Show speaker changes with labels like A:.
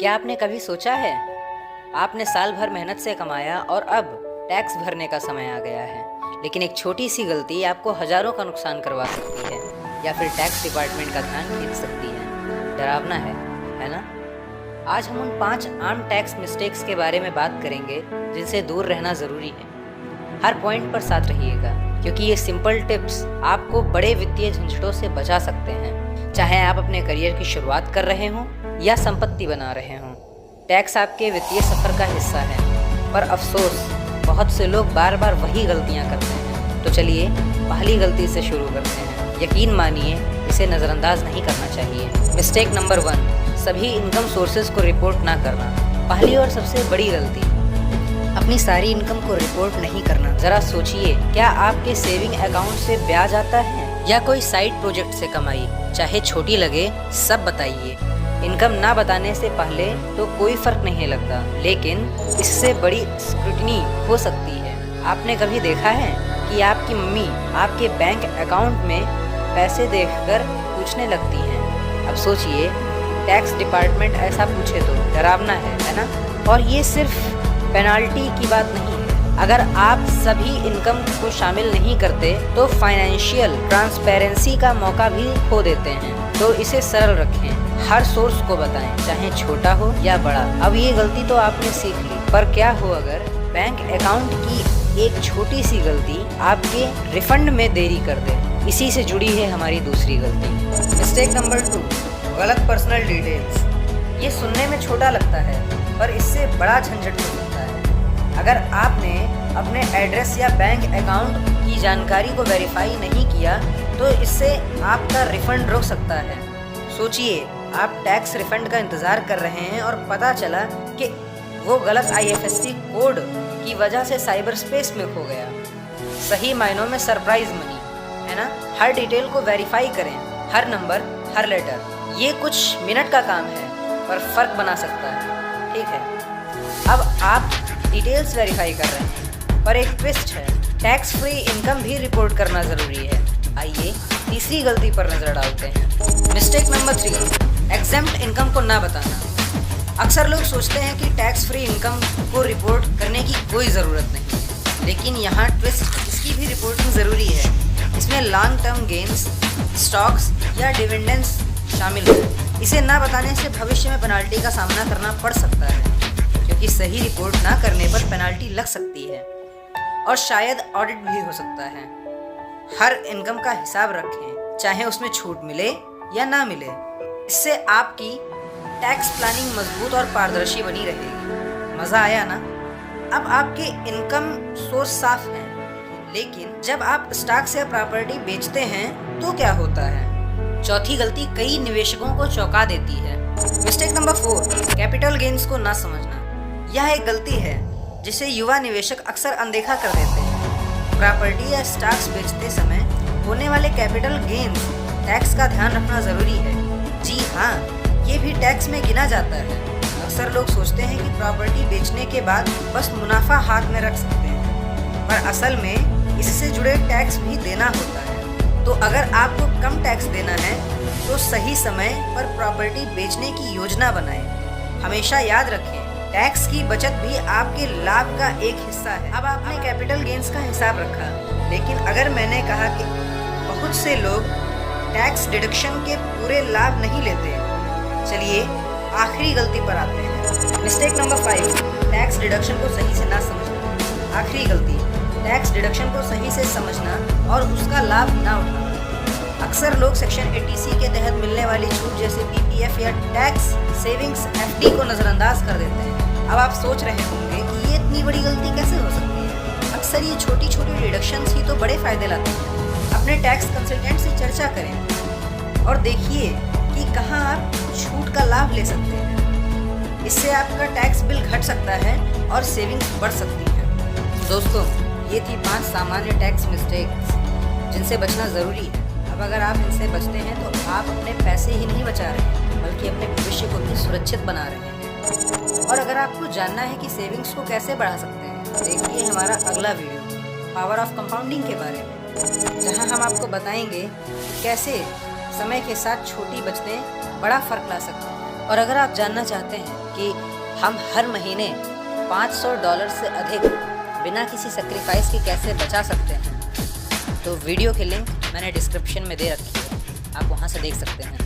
A: क्या आपने कभी सोचा है, आपने साल भर मेहनत से कमाया और अब टैक्स भरने का समय आ गया है, लेकिन एक छोटी सी गलती आपको हजारों का नुकसान करवा सकती है या फिर टैक्स डिपार्टमेंट का ध्यान खींच सकती है। डरावना है ना? आज हम उन 5 आम टैक्स मिस्टेक्स के बारे में बात करेंगे जिनसे दूर रहना ज़रूरी है। हर पॉइंट पर साथ रहिएगा, क्योंकि ये सिंपल टिप्स आपको बड़े वित्तीय झंझटों से बचा सकते हैं, चाहे आप अपने करियर की शुरुआत कर रहे हों या संपत्ति बना रहे हों। टैक्स आपके वित्तीय सफ़र का हिस्सा है, पर अफसोस बहुत से लोग बार बार वही गलतियां करते हैं। तो चलिए पहली गलती से शुरू करते हैं। यकीन मानिए, इसे नज़रअंदाज नहीं करना चाहिए। मिस्टेक नंबर 1, सभी इनकम सोर्सेज को रिपोर्ट ना करना। पहली और सबसे बड़ी गलती, अपनी सारी इनकम को रिपोर्ट नहीं करना। ज़रा सोचिए, क्या आपके सेविंग अकाउंट से ब्याज आता है या कोई साइड प्रोजेक्ट से कमाई, चाहे छोटी लगे, सब बताइए। इनकम ना बताने से पहले तो कोई फर्क नहीं लगता, लेकिन इससे बड़ी स्क्रूटनी हो सकती है। आपने कभी देखा है कि आपकी मम्मी आपके बैंक अकाउंट में पैसे देखकर पूछने लगती हैं? अब सोचिए, टैक्स डिपार्टमेंट ऐसा पूछे तो डरावना है ना? और ये सिर्फ पेनाल्टी की बात नहीं है। अगर आप सभी इनकम को शामिल नहीं करते तो फाइनेंशियल ट्रांसपेरेंसी का मौका भी खो देते हैं। तो इसे सरल रखें, हर सोर्स को बताएं, चाहे छोटा हो या बड़ा। अब ये गलती तो आपने सीख ली, पर क्या हो अगर बैंक अकाउंट की एक छोटी सी गलती आपके रिफंड में देरी कर दे? इसी से जुड़ी है हमारी दूसरी गलती, मिस्टेक नंबर 2, गलत पर्सनल डिटेल्स। ये सुनने में छोटा लगता है, पर इससे बड़ा झंझट हो सकता है। अगर आपने अपने एड्रेस या बैंक अकाउंट की जानकारी को वेरीफाई नहीं किया तो इससे आपका रिफंड रुक सकता है। सोचिए, आप टैक्स रिफंड का इंतज़ार कर रहे हैं और पता चला कि वो गलत IFSC कोड की वजह से साइबर स्पेस में खो गया। सही मायनों में सरप्राइज मनी, है ना? हर डिटेल को वेरीफाई करें, हर नंबर, हर लेटर। ये कुछ मिनट का काम है, पर फर्क बना सकता है। ठीक है, अब आप डिटेल्स वेरीफाई कर रहे हैं, पर एक ट्विस्ट है, टैक्स फ्री इनकम भी रिपोर्ट करना ज़रूरी है। आइए तीसरी गलती पर नज़र डालते हैं। मिस्टेक नंबर 3, एग्जेम्प्ट इनकम को ना बताना। अक्सर लोग सोचते हैं कि टैक्स फ्री इनकम को रिपोर्ट करने की कोई ज़रूरत नहीं है, लेकिन यहाँ ट्विस्ट, इसकी भी रिपोर्टिंग ज़रूरी है। इसमें लॉन्ग टर्म गेन्स, स्टॉक्स या डिविडेंड्स शामिल है। इसे ना बताने से भविष्य में पेनाल्टी का सामना करना पड़ सकता है, क्योंकि सही रिपोर्ट ना करने पर पेनाल्टी लग सकती है और शायद ऑडिट भी हो सकता है। हर इनकम का हिसाब रखें, चाहे उसमें छूट मिले या ना मिले। इससे आपकी टैक्स प्लानिंग मजबूत और पारदर्शी बनी रहेगी। मज़ा आया ना? अब आपके इनकम सोर्स साफ हैं, लेकिन जब आप स्टॉक्स या प्रॉपर्टी बेचते हैं तो क्या होता है? चौथी गलती कई निवेशकों को चौंका देती है। मिस्टेक नंबर 4, कैपिटल गेन्स को ना समझना। यह एक गलती है जिसे युवा निवेशक अक्सर अनदेखा कर देते हैं। प्रॉपर्टी या स्टॉक्स बेचते समय होने वाले कैपिटल गेन्स टैक्स का ध्यान रखना ज़रूरी है। जी हाँ, ये भी टैक्स में गिना जाता है। अक्सर लोग सोचते हैं कि प्रॉपर्टी बेचने के बाद बस मुनाफा हाथ में रख सकते हैं, पर असल में इससे जुड़े टैक्स भी देना होता है। तो अगर आपको कम टैक्स देना है तो सही समय पर प्रॉपर्टी बेचने की योजना बनाएं। हमेशा याद रखें, टैक्स की बचत भी आपके लाभ का एक हिस्सा है। अब आपने कैपिटल गेन्स का हिसाब रखा, लेकिन अगर मैंने कहा कि बहुत से लोग टैक्स डिडक्शन के पूरे लाभ नहीं लेते। चलिए आखिरी गलती पर आते हैं। मिस्टेक नंबर 5, टैक्स डिडक्शन को सही से ना समझना। आखिरी गलती, टैक्स डिडक्शन को सही से समझना और उसका लाभ ना उठाना। अक्सर लोग सेक्शन 80C के तहत मिलने वाली छूट जैसे PPF या टैक्स सेविंग्स FD को नज़रअंदाज कर देते हैं। अब आप सोच रहे होंगे कि ये इतनी बड़ी गलती कैसे हो सकती है? अक्सर ये छोटी छोटी डिडक्शंस ही तो बड़े फ़ायदे लाती हैं। अपने टैक्स कंसल्टेंट से चर्चा करें और देखिए कि कहाँ आप छूट का लाभ ले सकते हैं। इससे आपका टैक्स बिल घट सकता है और सेविंग्स बढ़ सकती है। दोस्तों, ये थी 5 सामान्य टैक्स मिस्टेक्स जिनसे बचना ज़रूरी है। अब अगर आप इनसे बचते हैं तो आप अपने पैसे ही नहीं बचा रहे हैं, बल्कि अपने भविष्य को भी सुरक्षित बना रहे हैं। और अगर आपको जानना है कि सेविंग्स को कैसे बढ़ा सकते हैं, देखिए हमारा अगला वीडियो, पावर ऑफ कंपाउंडिंग के बारे में, जहां हम आपको बताएंगे कि कैसे समय के साथ छोटी बचतें बड़ा फ़र्क ला सकती हैं और अगर आप जानना चाहते हैं कि हम हर महीने $500 से अधिक बिना किसी सेक्रीफाइस के कैसे बचा सकते हैं, तो वीडियो की लिंक मैंने डिस्क्रिप्शन में दे रखी है, आप वहां से देख सकते हैं।